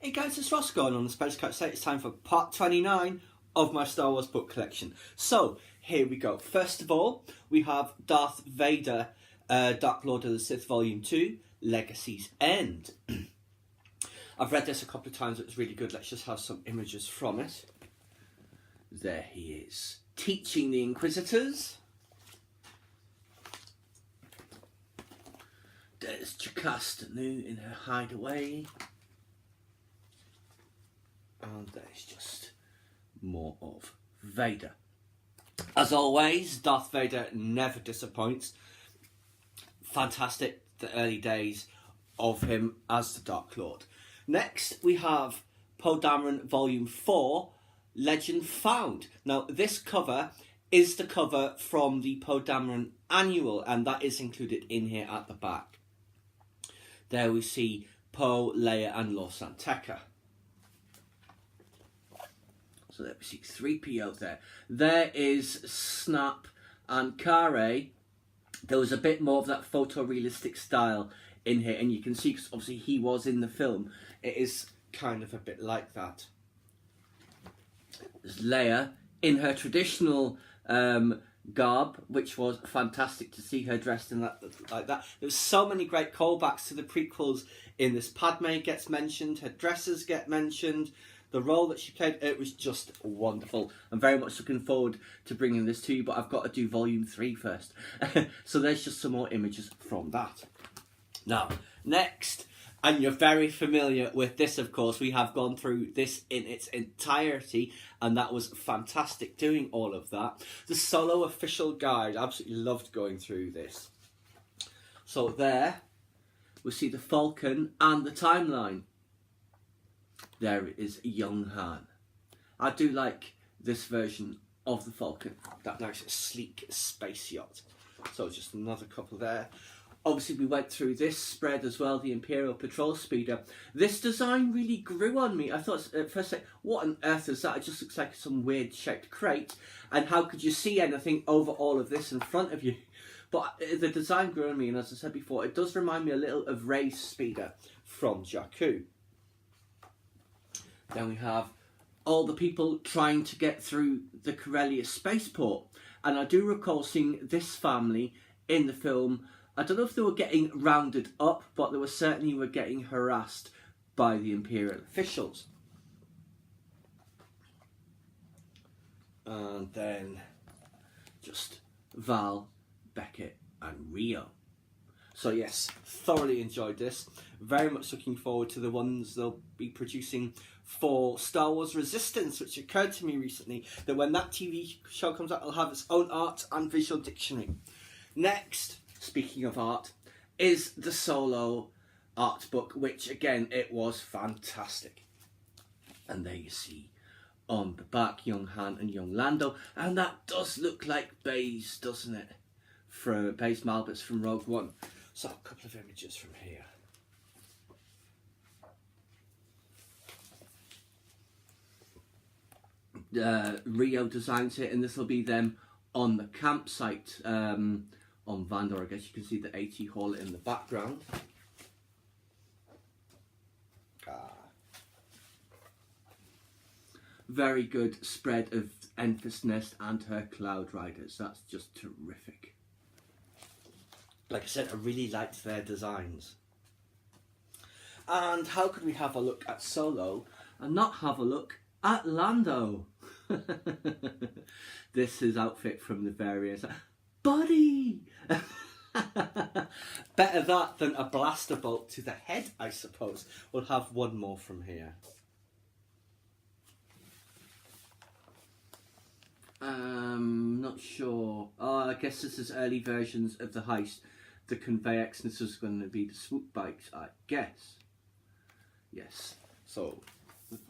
Hey guys, it's Ross going on the Space Coach. It's time for part 29 of my Star Wars book collection. So, here we go. First of all, we have Darth Vader, Dark Lord of the Sith Volume 2, Legacy's End. I've read this a couple of times, it was really good. Let's just have some images from it. There he is, teaching the Inquisitors. There's Jocasta Nu in her hideaway. And there's just more of Vader. As always, Darth Vader never disappoints. Fantastic, the early days of him as the Dark Lord. Next, we have Poe Dameron Volume 4, Legend Found. Now, this cover is the cover from the Poe Dameron Annual, and that is included in here at the back. There we see Poe, Leia, and Lor San Tekka. So there we see 3PO there. There is Snap and Kare. There was a bit more of that photorealistic style in here, and you can see, because obviously he was in the film, it is kind of a bit like that. There's Leia in her traditional garb, which was fantastic to see her dressed in that like that. There's so many great callbacks to the prequels in this. Padme gets mentioned, her dresses get mentioned, the role that she played, it was just wonderful. I'm very much looking forward to bringing this to you, but I've got to do Volume 3 first. So there's just some more images from that. Now, next, and you're very familiar with this, of course, we have gone through this in its entirety, and that was fantastic doing all of that. The Solo official guide, absolutely loved going through this. So there, we see the Falcon and the timeline. There is young Han. I do like this version of the Falcon, that nice sleek space yacht. So just another couple there. Obviously we went through this spread as well, the Imperial Patrol Speeder. This design really grew on me. I thought at first, like, what on earth is that? It just looks like some weird shaped crate. And how could you see anything over all of this in front of you? But the design grew on me, and as I said before, it does remind me a little of Rey's Speeder from Jakku. Then we have all the people trying to get through the Corellia spaceport. And I do recall seeing this family in the film. I don't know if they were getting rounded up, but they certainly were getting harassed by the Imperial officials. And then just Val, Beckett and Rio. So yes, thoroughly enjoyed this. Very much looking forward to the ones they'll be producing for Star Wars Resistance, which occurred to me recently that when that TV show comes out, it'll have its own art and visual dictionary. Next, speaking of art, is the Solo art book, which again, it was fantastic. And there you see on the back, young Han and young Lando, and that does look like Baze, doesn't it? From Baze Malbus from Rogue One. So a couple of images from here. Rio designs it, and this will be them on the campsite on Vandor. I guess you can see the AT Hall in the background. Very good spread of Enfys Nest and her Cloud Riders. That's just terrific. Like I said, I really liked their designs. And how could we have a look at Solo and not have a look at Lando? This is outfit from the various... Buddy! Better that than a blaster bolt to the head, I suppose. We'll have one more from here. Not sure. Oh, I guess this is early versions of the heist. The Convey X, this is going to be the swoop bikes, I guess. Yes. So,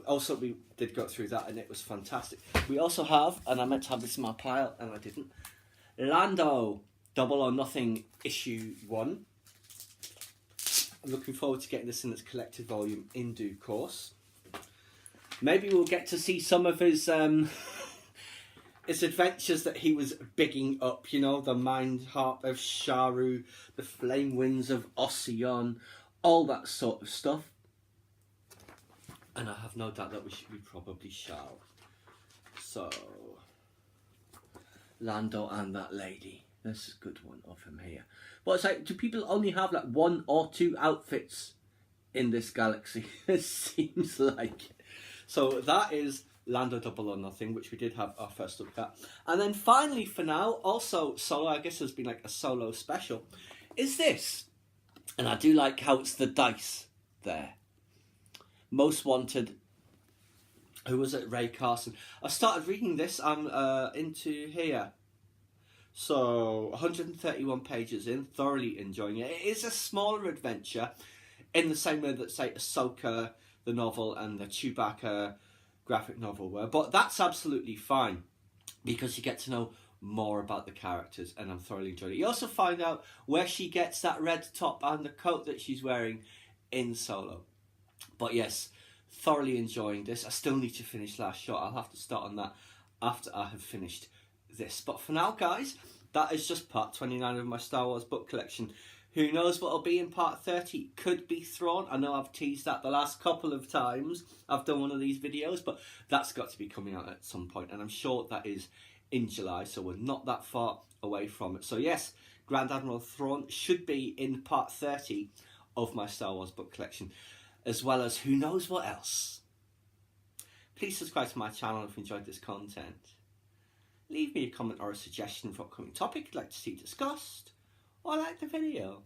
also we did go through that and it was fantastic. We also have, and I meant to have this in my pile and I didn't, Lando, Double or Nothing issue 1. I'm looking forward to getting this in its collected volume in due course. Maybe we'll get to see some of his adventures that he was bigging up, you know, the Mind Harp of Sharu, the Flame Winds of Ocean, all that sort of stuff. And I have no doubt that we probably shall. So, Lando and that lady. This is a good one of him here. But it's like, do people only have like 1 or 2 outfits in this galaxy? It seems like. So that is Lando Double or Nothing, which we did have our first look at. And then finally, for now, also solo, I guess there's been like a solo special, is this. And I do like how it's the dice there. Most Wanted. Who was it? Ray Carson. I started reading this. I'm into here. So 131 pages in. Thoroughly enjoying it. It is a smaller adventure, in the same way that, say, Ahsoka, the novel, and the Chewbacca graphic novel were. But that's absolutely fine, because you get to know more about the characters, and I'm thoroughly enjoying it. You also find out where she gets that red top and the coat that she's wearing in Solo. But yes, thoroughly enjoying this. I still need to finish Last Shot. I'll have to start on that after I have finished this. But for now, guys, that is just part 29 of my Star Wars book collection. Who knows what will be in part 30? Could be Thrawn. I know I've teased that the last couple of times I've done one of these videos, but that's got to be coming out at some point, and I'm sure that is in July, so we're not that far away from it. So yes, Grand Admiral Thrawn should be in part 30 of my Star Wars book collection, as well as who knows what else. Please subscribe to my channel if you enjoyed this content. Leave me a comment or a suggestion for an upcoming topic you'd like to see discussed, or like the video.